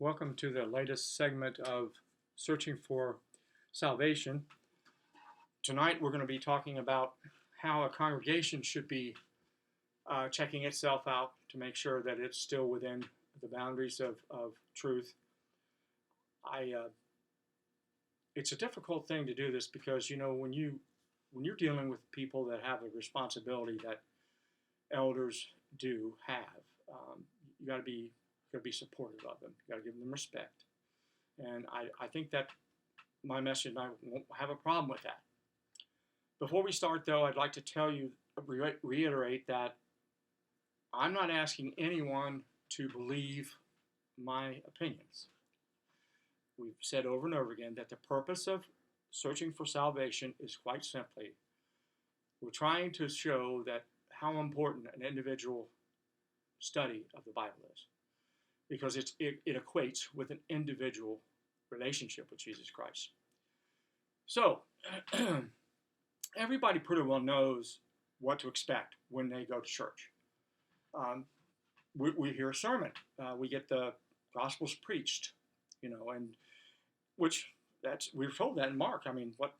Welcome to the latest segment of Searching for Salvation. Tonight we're going to be talking about how a congregation should be checking itself out to make sure that it's still within the boundaries of truth. It's a difficult thing to do this because when you're dealing with people that have a responsibility that elders do have, you got to be supportive of them. You got to give them respect. And I think that my message, and I won't have a problem with that. Before we start, though, I'd like to reiterate that I'm not asking anyone to believe my opinions. We've said over and over again that the purpose of searching for salvation is quite simply, we're trying to show that how important an individual study of the Bible is, because it equates with an individual relationship with Jesus Christ. So, everybody pretty well knows what to expect when they go to church. We hear a sermon. We get the Gospels preached, and we're told that in Mark.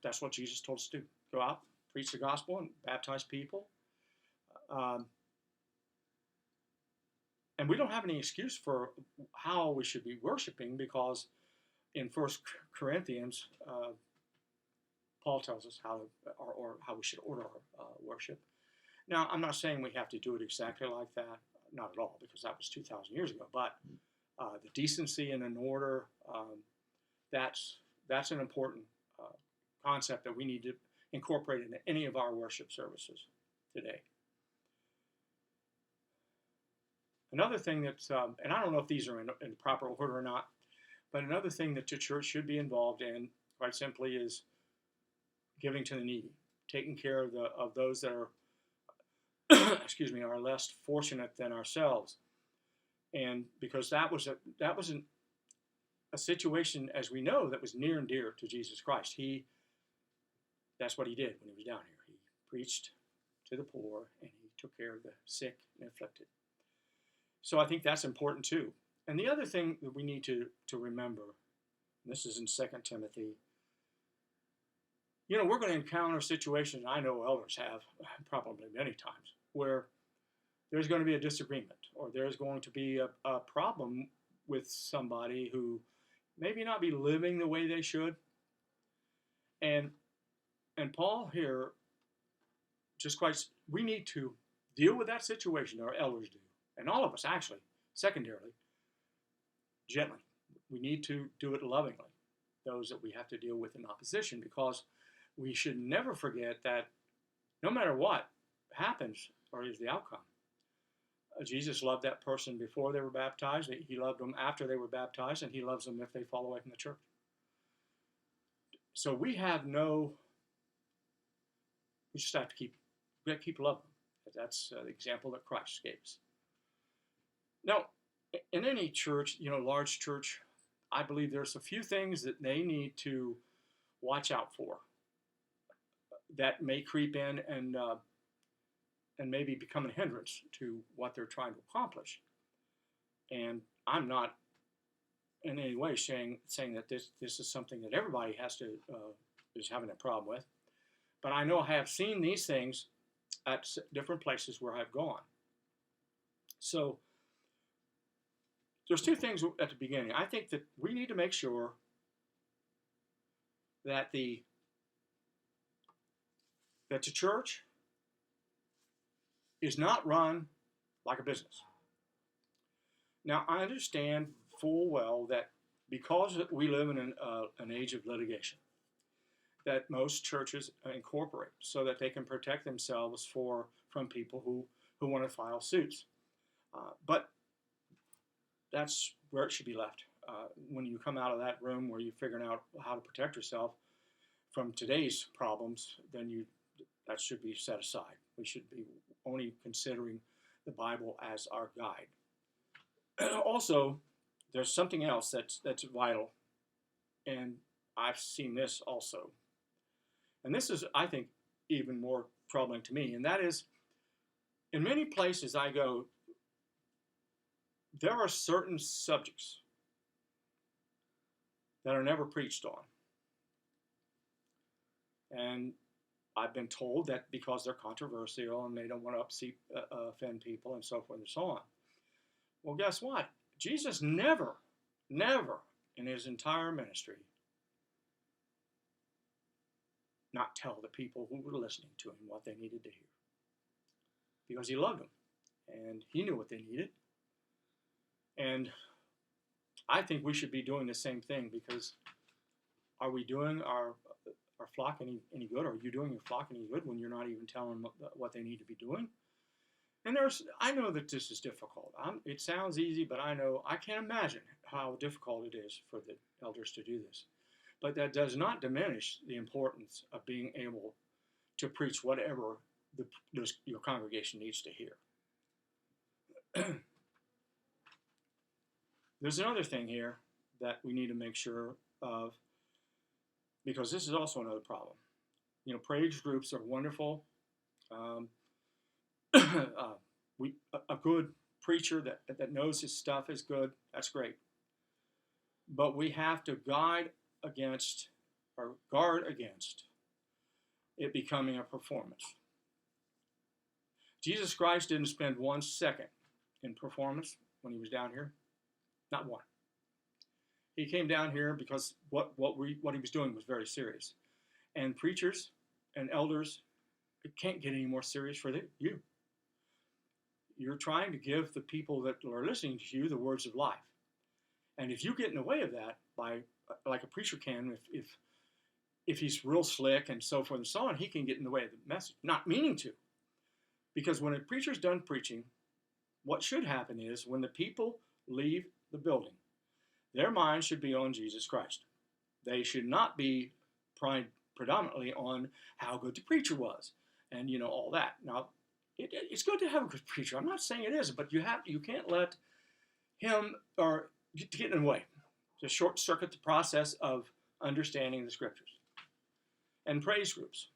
That's what Jesus told us to do. Go out, preach the gospel, and baptize people. And we don't have any excuse for how we should be worshiping, because in 1 Corinthians, Paul tells us how we should order our worship. Now, I'm not saying we have to do it exactly like that, not at all, because that was 2,000 years ago. But the decency and an order, that's an important concept that we need to incorporate into any of our worship services today. Another thing that's, and I don't know if these are in proper order or not, but another thing that the church should be involved in, quite simply, is giving to the needy, taking care of those that are, are less fortunate than ourselves. And because that was a situation, as we know, that was near and dear to Jesus Christ. That's what he did when he was down here. He preached to the poor, and he took care of the sick and afflicted. So I think that's important too. And the other thing that we need to remember, and this is in 2 Timothy, we're going to encounter situations, I know elders have probably many times, where there's going to be a disagreement, or there's going to be a problem with somebody who maybe not be living the way they should. And Paul here we need to deal with that situation, our elders do. And all of us, actually, secondarily, gently. We need to do it lovingly, those that we have to deal with in opposition, because we should never forget that no matter what happens or is the outcome, Jesus loved that person before they were baptized. He loved them after they were baptized, and he loves them if they fall away from the church. So we just have to keep loving them. That's the example that Christ gave us. Now, in any church, large church, I believe there's a few things that they need to watch out for that may creep in and maybe become a hindrance to what they're trying to accomplish. And I'm not in any way saying that this is something that everybody is having a problem with. But I know I have seen these things at different places where I've gone. So there's two things at the beginning. I think that we need to make sure that the church is not run like a business. Now, I understand full well that because we live in an age of litigation, that most churches incorporate so that they can protect themselves from people who want to file suits. But that's where it should be left. When you come out of that room where you're figuring out how to protect yourself from today's problems, then that should be set aside. We should be only considering the Bible as our guide. Also, there's something else that's vital, and I've seen this also. And this is, I think, even more troubling to me, and that is, in many places I go, there are certain subjects that are never preached on. And I've been told that because they're controversial and they don't want to offend people and so forth and so on. Well, guess what? Jesus never in his entire ministry not tell the people who were listening to him what they needed to hear. Because he loved them and he knew what they needed. And I think we should be doing the same thing, because are we doing our flock any good? Are you doing your flock any good when you're not even telling them what they need to be doing? And I know that this is difficult. It sounds easy, but I can't imagine how difficult it is for the elders to do this. But that does not diminish the importance of being able to preach whatever your congregation needs to hear. There's another thing here that we need to make sure of, because this is also another problem. Praise groups are wonderful. A good preacher that knows his stuff is good. That's great. But we have to guard against it becoming a performance. Jesus Christ didn't spend 1 second in performance when he was down here. Not one. He came down here because what he was doing was very serious. And preachers and elders, it can't get any more serious for you. You're trying to give the people that are listening to you the words of life. And if you get in the way of that, by like a preacher can, if he's real slick and so forth and so on, he can get in the way of the message, not meaning to. Because when a preacher's done preaching, what should happen is when the people leave the building, their mind should be on Jesus Christ. They should not be predominantly on how good the preacher was and all that. Now, it's good to have a good preacher. I'm not saying it isn't, but you can't let him or get in the way, to short circuit the process of understanding the scriptures. And praise groups.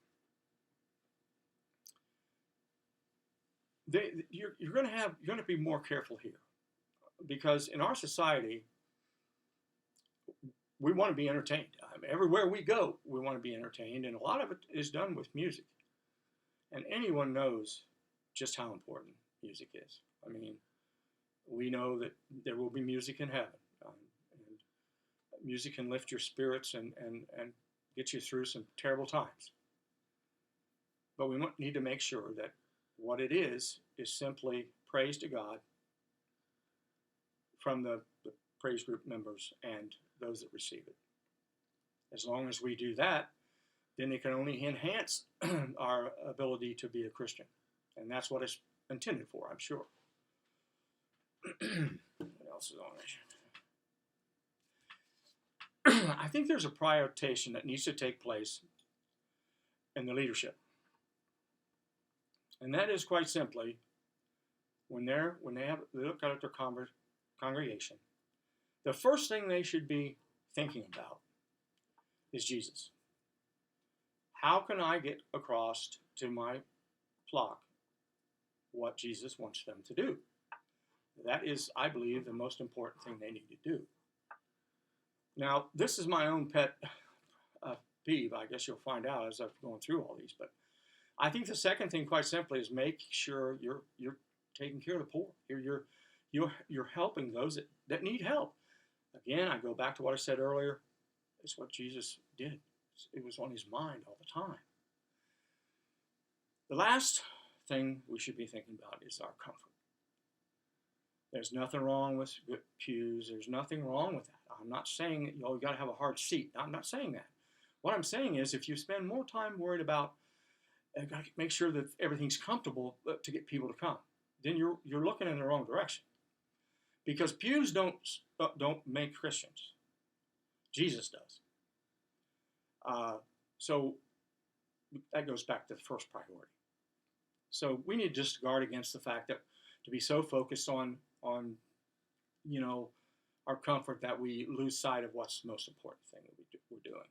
You're going to be more careful here, because in our society, we want to be entertained. Everywhere we go, we want to be entertained, and a lot of it is done with music. And anyone knows just how important music is. We know that there will be music in heaven. And music can lift your spirits and get you through some terrible times. But we need to make sure that what it is simply praise to God from the praise group members and those that receive it. As long as we do that, then it can only enhance our ability to be a Christian. And that's what it's intended for, I'm sure. What else is on there? I think there's a prioritization that needs to take place in the leadership. And that is quite simply, when they look at their congregation, the first thing they should be thinking about is Jesus. How can I get across to my flock what Jesus wants them to do? That is, I believe, the most important thing they need to do. Now, this is my own pet peeve. I guess you'll find out as I'm going through all these. But I think the second thing, quite simply, is make sure you're taking care of the poor. You're helping those that need help. Again, I go back to what I said earlier. It's what Jesus did. It was on his mind all the time. The last thing we should be thinking about is our comfort. There's nothing wrong with good pews. There's nothing wrong with that. I'm not saying that you got to have a hard seat. I'm not saying that. What I'm saying is, if you spend more time worried about got to make sure that everything's comfortable to get people to come, then you're looking in the wrong direction. Because pews don't make Christians. Jesus does. So that goes back to the first priority. So we need to just guard against the fact that to be so focused on our comfort that we lose sight of what's the most important thing that we're doing.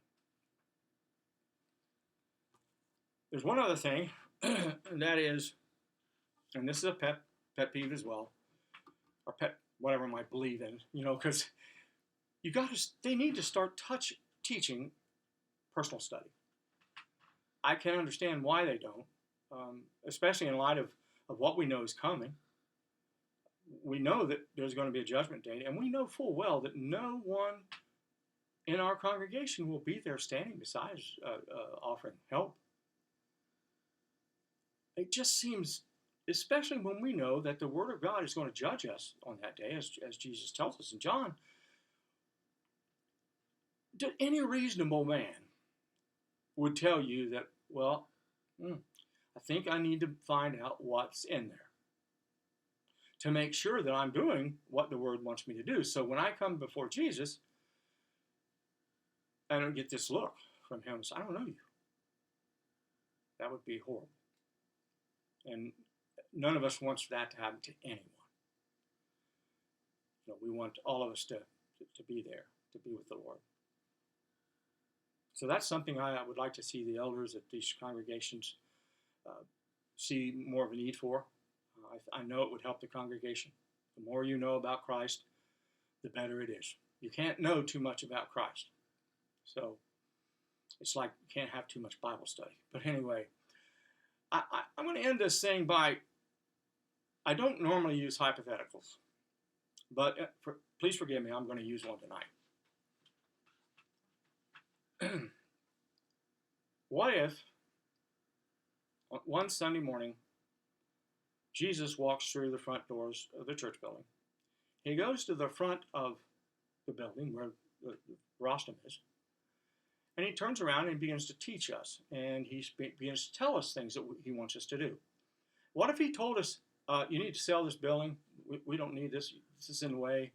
There's one other thing, and that is, and this is a pet peeve as well, or pet, whatever I might believe in, because they need to start teaching personal study. I can understand why they don't, especially in light of what we know is coming. We know that there's going to be a judgment day, and we know full well that no one in our congregation will be there standing beside us, offering help. It just seems, especially when we know that the Word of God is going to judge us on that day, as Jesus tells us in John. Any reasonable man would tell you that, well, I think I need to find out what's in there to make sure that I'm doing what the Word wants me to do. So when I come before Jesus, I don't get this look from him. So I don't know you. That would be horrible. And none of us wants that to happen to anyone. We want all of us to be there, to be with the Lord. So that's something I would like to see the elders at these congregations see more of a need for. I know it would help the congregation. The more you know about Christ, the better it is. You can't know too much about Christ. So it's like you can't have too much Bible study. But anyway, I'm going to end this saying I don't normally use hypotheticals, but please forgive me, I'm going to use one tonight. What if one Sunday morning, Jesus walks through the front doors of the church building. He goes to the front of the building where the rostrum is, and he turns around and begins to teach us, and he begins to tell us things that he wants us to do. What if he told us, you need to sell this building, we don't need this is in the way.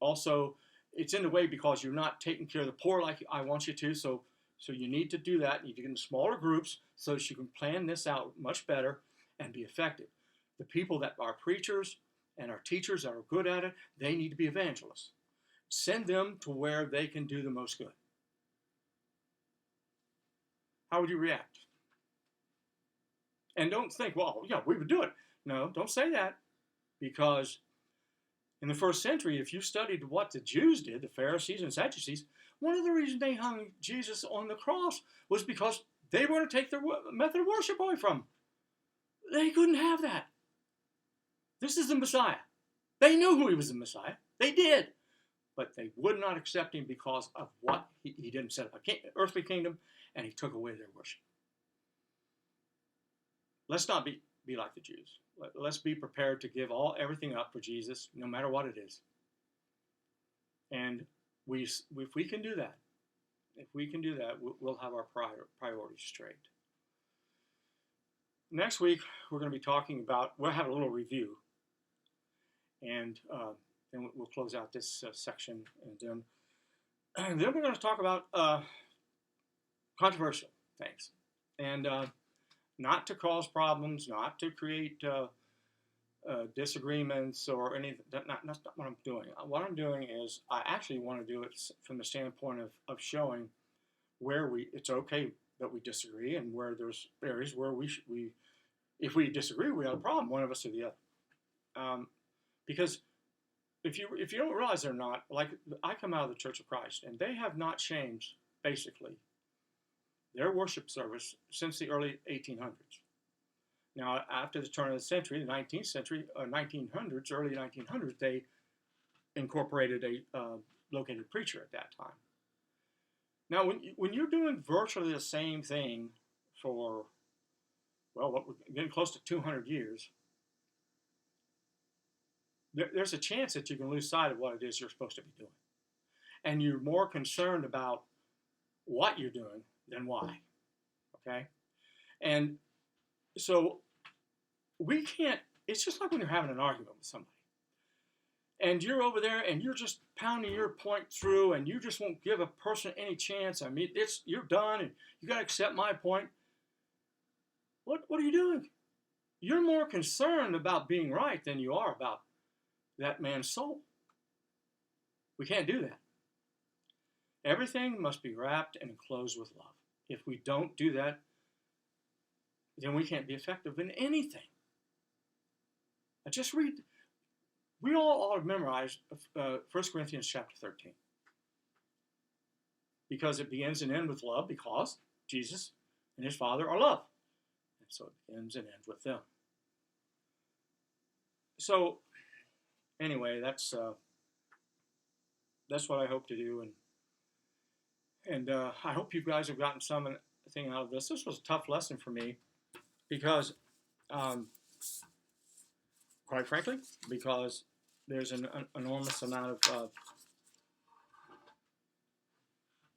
Also, it's in the way because you're not taking care of the poor like I want you to, so you need to do that. You need to get in smaller groups so that you can plan this out much better and be effective. The people that are preachers and our teachers that are good at it, they need to be evangelists. Send them to where they can do the most good. How would you react? And don't think, well, yeah, we would do it. No, don't say that, because in the first century, if you studied what the Jews did, the Pharisees and Sadducees, one of the reasons they hung Jesus on the cross was because they were to take their method of worship away from him. They couldn't have that. This is the Messiah. They knew who he was the Messiah. They did. But they would not accept him because of what he didn't set up an earthly kingdom, and he took away their worship. Let's not be like the Jews. Let's be prepared to give everything up for Jesus, no matter what it is. And if we can do that, we'll have our priorities straight. Next week, we're going to be talking about, we'll have a little review, and then we'll close out this section, and then we're going to talk about controversial things, and not to cause problems, not to create disagreements or anything. That's not what I'm doing. What I'm doing is I actually want to do it from the standpoint of showing where it's okay that we disagree, and where there's areas where if we disagree, we have a problem, one of us or the other. Because if you don't realize they're not, like, I come out of the Church of Christ, and they have not changed basically their worship service since the early 1800s. Now, after the turn of the century, the 19th century, 1900s, early 1900s, they incorporated a located preacher at that time. Now, when you're doing virtually the same thing for, well, we're getting close to 200 years, there's a chance that you can lose sight of what it is you're supposed to be doing. And you're more concerned about what you're doing than why, okay? And so we can't, it's just like when you're having an argument with somebody. And you're over there and you're just pounding your point through, and you just won't give a person any chance. I mean, you're done, and you got to accept my point. What are you doing? You're more concerned about being right than you are about that man's soul. We can't do that. Everything must be wrapped and enclosed with love. If we don't do that, then we can't be effective in anything. Now just read we all ought to memorize 1 Corinthians chapter 13 because it begins and ends with love because Jesus and his Father are love. And so it begins and ends with them. So anyway, that's what I hope to do, and I hope you guys have gotten something out of this. This was a tough lesson for me because, quite frankly, because there's an enormous amount of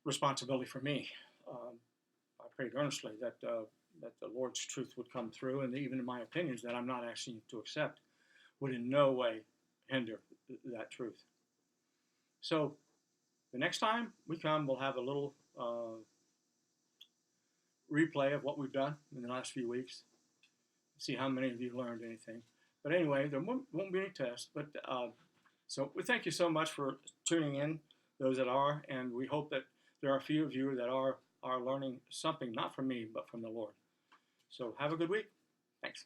responsibility for me. I prayed earnestly that the Lord's truth would come through, and even in my opinions that I'm not asking you to accept would in no way hinder that truth. So the next time we come, we'll have a little replay of what we've done in the last few weeks. See how many of you learned anything. But anyway, there won't be any tests. But so we thank you so much for tuning in, those that are, and we hope that there are a few of you that are learning something, not from me, but from the Lord. So have a good week. Thanks.